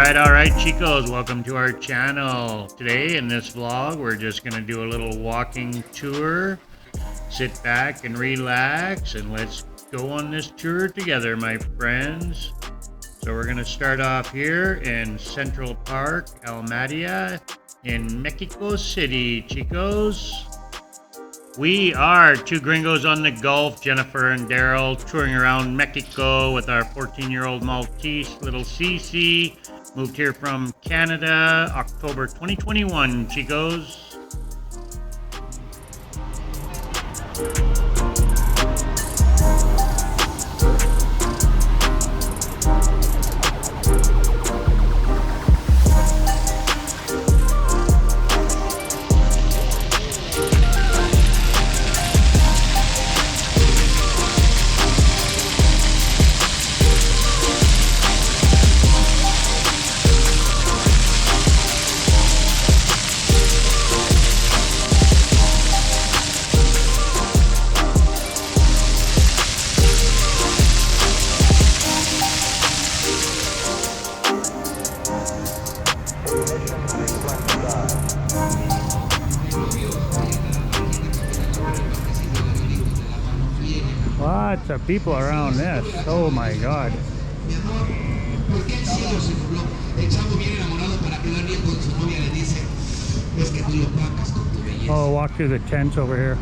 All right, chicos, welcome to our channel. Today in this vlog, we're just gonna do a little walking tour. Sit back and relax, and let's go on this tour together, my friends. So we're gonna start off here in Central Park, Alameda, in Mexico City, chicos. We are two gringos on the Gulf, Jennifer and Daryl, touring around Mexico with our 14-year-old Maltese, little Cece. Moved here from Canada, October 2021, chicos. Lots of people around this. Oh my God. Oh, walk through the tents over here.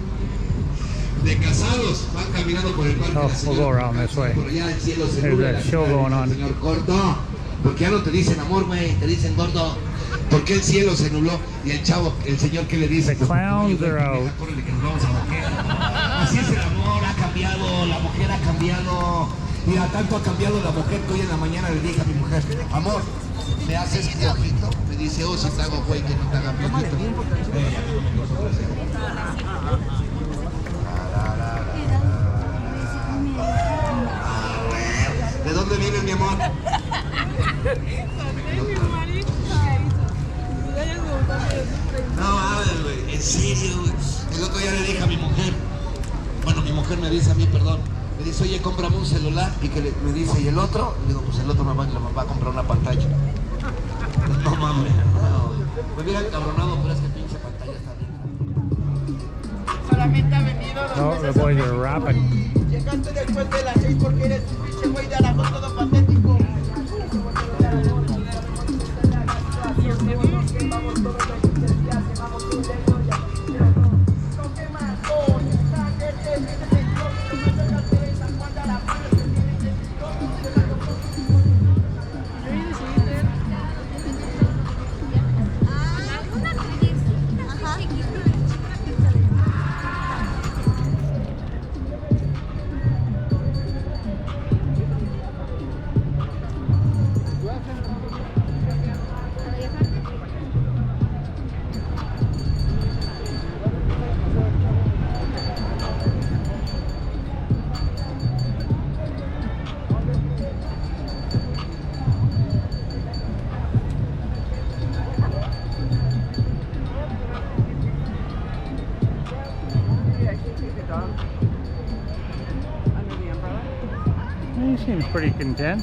Oh, we'll go around this way. There's that show going on. Porque ya no te dicen amor, güey, te dicen gordo. Porque el cielo se nubló y el chavo, el señor que le dice. The clowns are out. Así es el amor, ha cambiado, la mujer ha cambiado. Mira, tanto ha cambiado la mujer que hoy en la mañana le dije a mi mujer, amor, ¿me haces piojito? Me dice, oh, si te hago güey, que no te haga piojito. ¿De dónde vienes, mi amor? No mames, güey, en serio, güey. El otro día le dije a mi mujer, bueno, mi mujer me dice a mí, perdón, me dice, oye, cómprame un celular, y que me dice, ¿y el otro? Le digo, pues el otro me va a comprar una pantalla. No mames, no, güey. Me hubiera encabronado, pero es que pinche pantalla está bien. Solamente ha venido Oh, the boys are rapping. Llegaste después de las 6 porque eres un pinche güey de Aragón todo patético. He seems pretty content.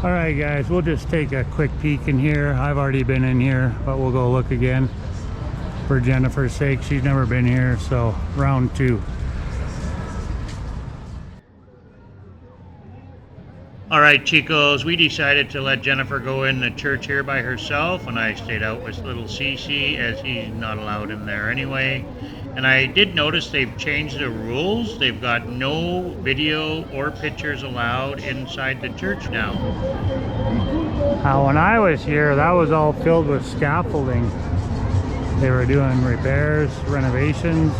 Alright guys, we'll just take a quick peek in here. I've already been in here, but we'll go look again for Jennifer's sake. She's never been here, so round 2. Alright chicos, we decided to let Jennifer go in the church here by herself, and I stayed out with little Cece as he's not allowed in there anyway. And I did notice they've changed the rules. They've got no video or pictures allowed inside the church now. When I was here, that was all filled with scaffolding. They were doing repairs, renovations.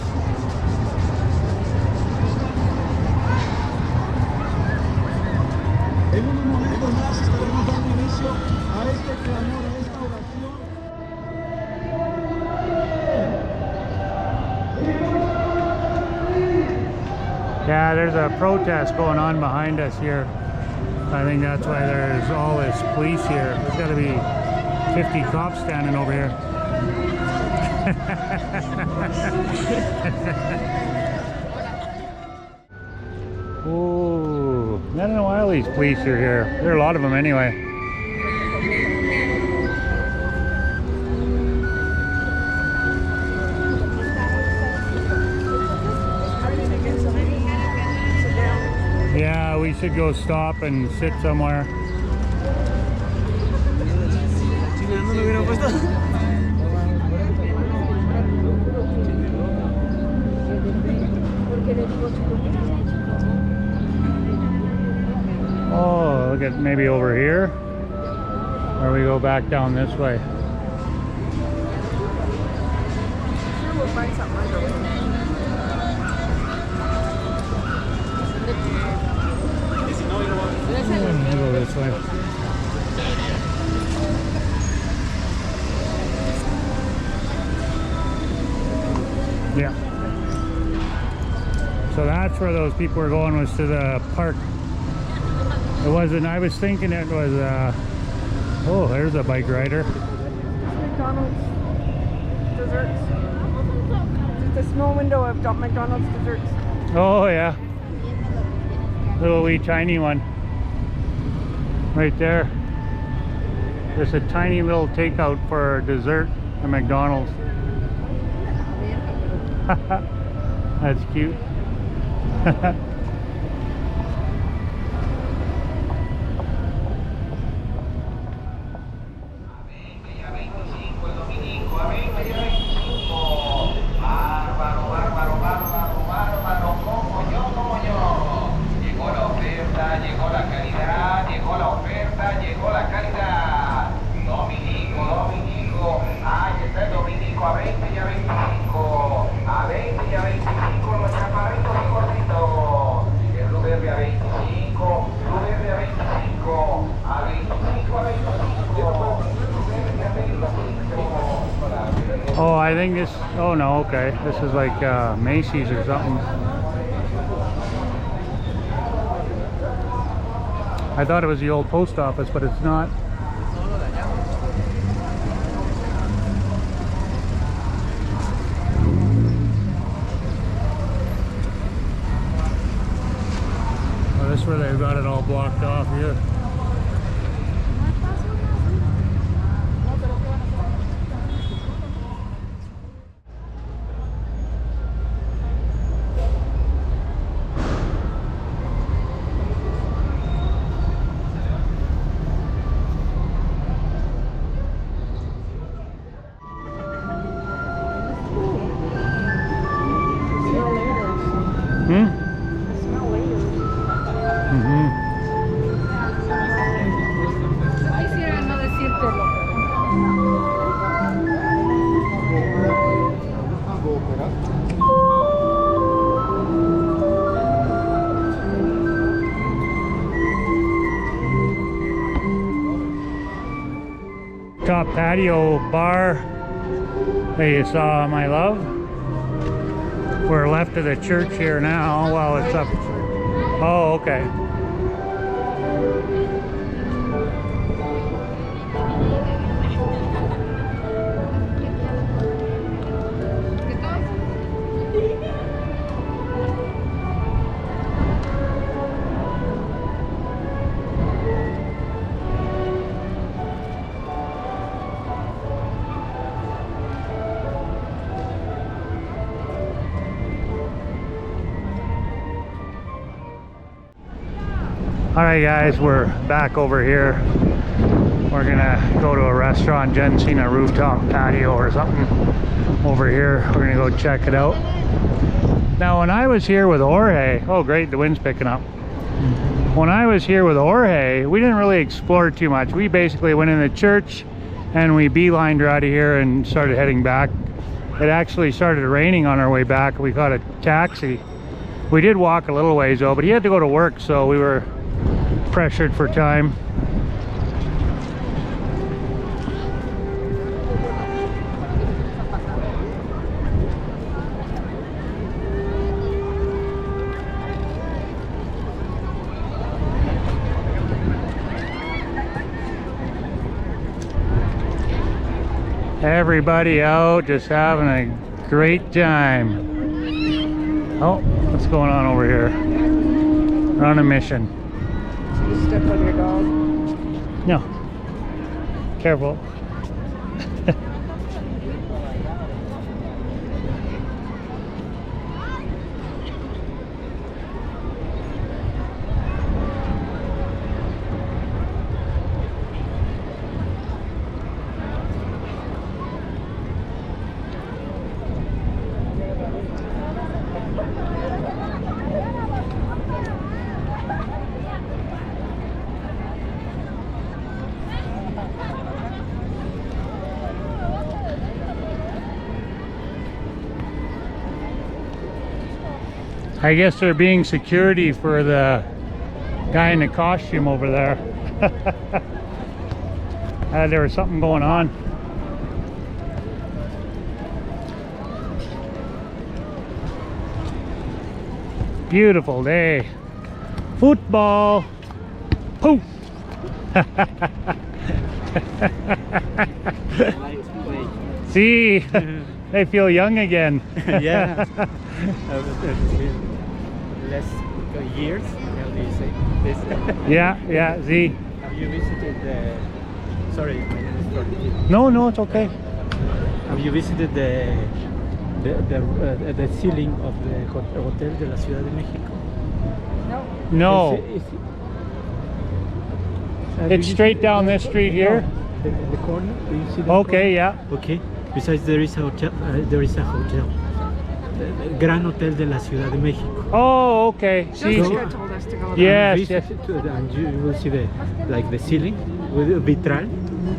En unos momentos más estaremos dando inicio a este clamor, a esta oración. Yeah, there's a protest going on behind us here. I think that's why there's all this police here. There's got to be 50 cops standing over here. Ooh, I don't know why all these police are here. There are a lot of them anyway. Yeah, we should go stop and sit somewhere. Oh, look at maybe over here, or we go back down this way. We'll find something under it. We'll go this way. Yeah. So that's where those people were going, was to the park. It wasn't, I was thinking it was, oh, there's a bike rider. McDonald's desserts. Just a small window of McDonald's desserts. Oh yeah. Little wee tiny one. Right there. There's a tiny little takeout for dessert at McDonald's. That's cute. Oh, I think this, oh no, okay. This is like Macy's or something. I thought it was the old post office, but it's not. Oh, this is where they've got it all blocked off here. Quisiera no decírtelo. Top patio bar that you saw, my love. We're left of the church here now while it's up. Oh, okay. Alright guys, we're back over here. We're gonna go to a restaurant. Jen's seen a rooftop patio or something over here. We're gonna go check it out. Now when I was here with Jorge, oh great, the wind's picking up. When I was here with Jorge, we didn't really explore too much. We basically went in the church and we beelined her out of here and started heading back. It actually started raining on our way back. We caught a taxi. We did walk a little ways though, but he had to go to work, so we were pressured for time. Everybody out just having a great time. Oh, what's going on over here? We're on a mission. You step on your dog. No. Careful. I guess they're being security for the guy in the costume over there. There was something going on. Beautiful day. Football. Poof. See, they feel young again. Yeah. Less years, how do you say this? Yeah, see. Have you visited the... Sorry, my name is Jorge. No, it's okay. Have you visited the ceiling of the Hotel de la Ciudad de México? No. Have It's you straight visited- down this street here? The corner, do you see the Okay, yeah. corner? Okay. Besides, there is a hotel. The Gran Hotel de la Ciudad de México. Oh, okay. See, Jessica told us to go there. yes, Visit yes. it, and you will see the ceiling with a vitral.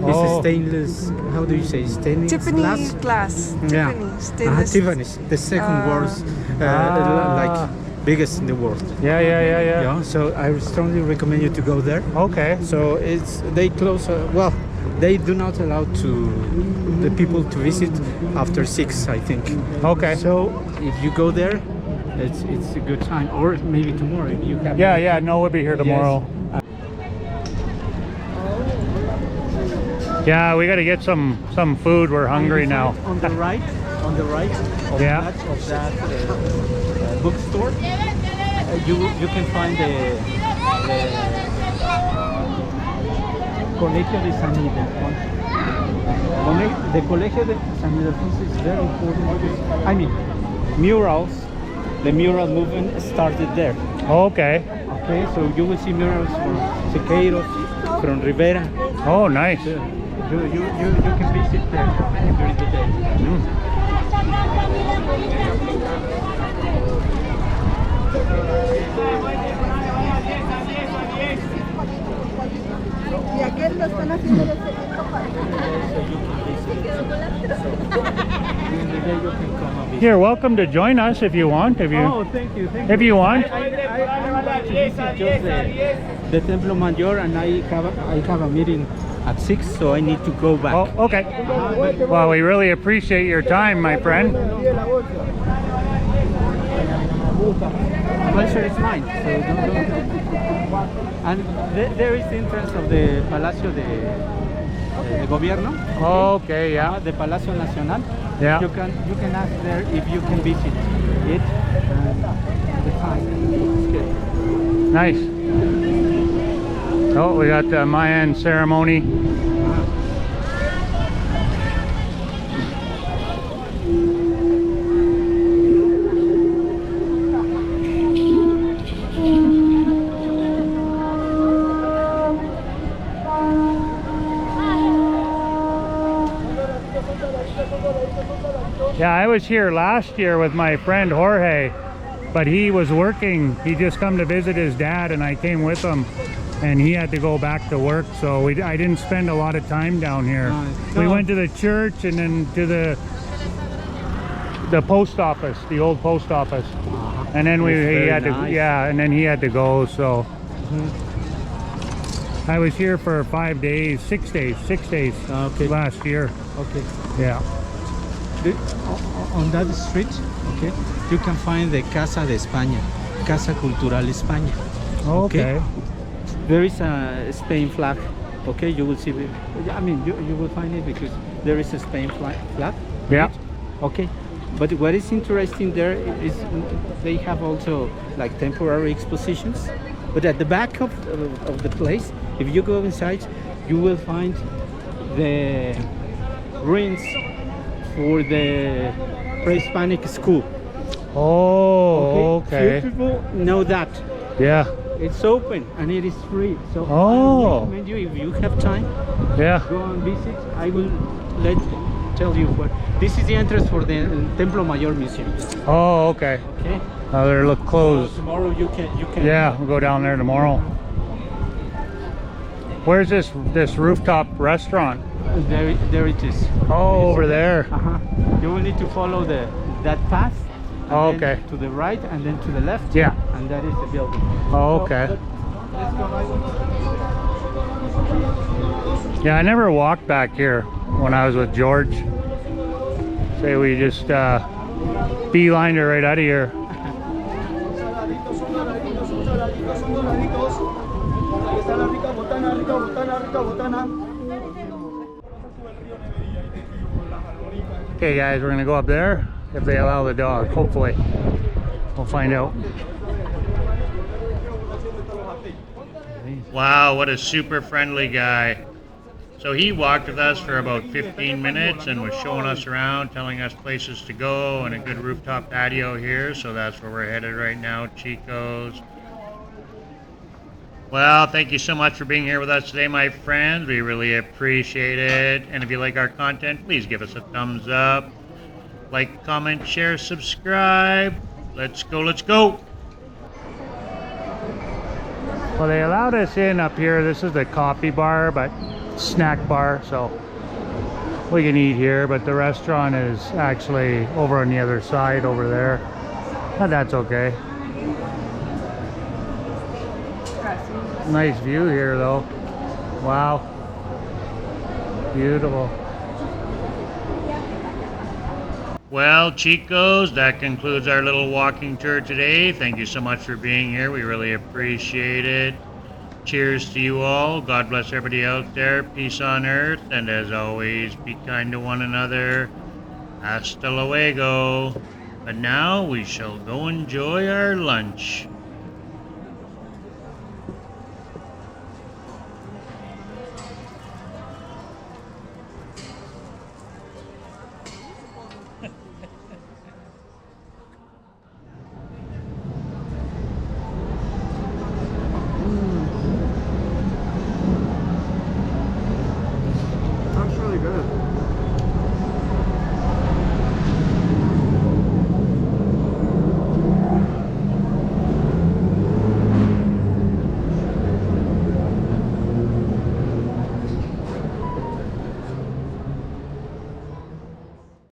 Oh. It's a stainless. How do you say stainless Tiffany glass? glass. Yeah. Tiffany stainless. Tiffany's, the second worst, like biggest in the world. Yeah. Yeah. So I strongly recommend you to go there. Okay. So they close. Well, they do not allow the people to visit after 6, I think. Okay. So if you go there, it's a good time. Or maybe tomorrow if you have. Yeah, no, we'll be here tomorrow. Yeah, we gotta get some food. We're hungry now. On the right of Yeah. that bookstore, you can find the Colegio de San Ildefonso. The Colegio de San Ildefonso is very important because, I mean, murals, the mural movement started there. Okay. Okay, so you will see murals from Siqueiros, from Rivera. Oh, nice. You can visit there during the day. Y aquel lo están haciendo de You're welcome to join us if you want. If you thank you. if you want. I would like to visit just the Templo Mayor, and I have a meeting at 6, so I need to go back. Oh, okay. Well, we really appreciate your time, my friend. Pleasure is mine. So don't. And there is the entrance of the Palacio de Gobierno. Okay, yeah. The Palacio Nacional. Yeah. You can ask there if you can visit it. The time. It's good. Nice. Oh, we got the Mayan ceremony. was here last year with my friend Jorge, but he was working. He just come to visit his dad, and I came with him, and he had to go back to work, so I didn't spend a lot of time down here. We went to the church and then to the post office, the old post office, and then he had to, yeah, and then he had to go. So I was here for 5 days, 6 days, Okay. last year. Okay. Yeah. On that street, okay, you can find the Casa de España, Casa Cultural España. Okay. There is a Spain flag. Okay, you will see. I mean, you will find it because there is a Spain flag. Yeah. Okay. But what is interesting there is they have also like temporary expositions. But at the back of the place, if you go inside, you will find the ruins for the pre-Hispanic school. Oh, okay. Few people know that. Yeah. It's open and it is free. So Oh. I recommend you, if you have time, Yeah. go and visit. I will tell you what. This is the entrance for the Templo Mayor Museum. Oh, okay. Okay. Oh, they're look closed. Tomorrow you can. Yeah, we'll go down there tomorrow. Where's this rooftop restaurant? There it is. Oh, over there. You will need to follow that path. And Oh, then okay. to the right and then to the left. Yeah. And that is the building. Oh, okay. So, let's go right. Yeah, I never walked back here when I was with George. Say we just beelined it right out of here. Okay guys, we're gonna go up there if they allow the dog, hopefully. We'll find out. Wow, what a super friendly guy. So he walked with us for about 15 minutes and was showing us around, telling us places to go and a good rooftop patio here. So that's where we're headed right now, Chico's. Well, thank you so much for being here with us today, my friends. We really appreciate it. And if you like our content, please give us a thumbs up. Like, comment, share, subscribe. Let's go, let's go. Well, they allowed us in up here. This is the coffee bar, but snack bar, so we can eat here, but the restaurant is actually over on the other side over there. But that's okay. Nice view here though. Wow. Beautiful. Well, Chicos, that concludes our little walking tour today. Thank you so much for being here. We really appreciate it. Cheers to you all. God bless everybody out there. Peace on earth. And as always, be kind to one another. Hasta luego. But now we shall go enjoy our lunch.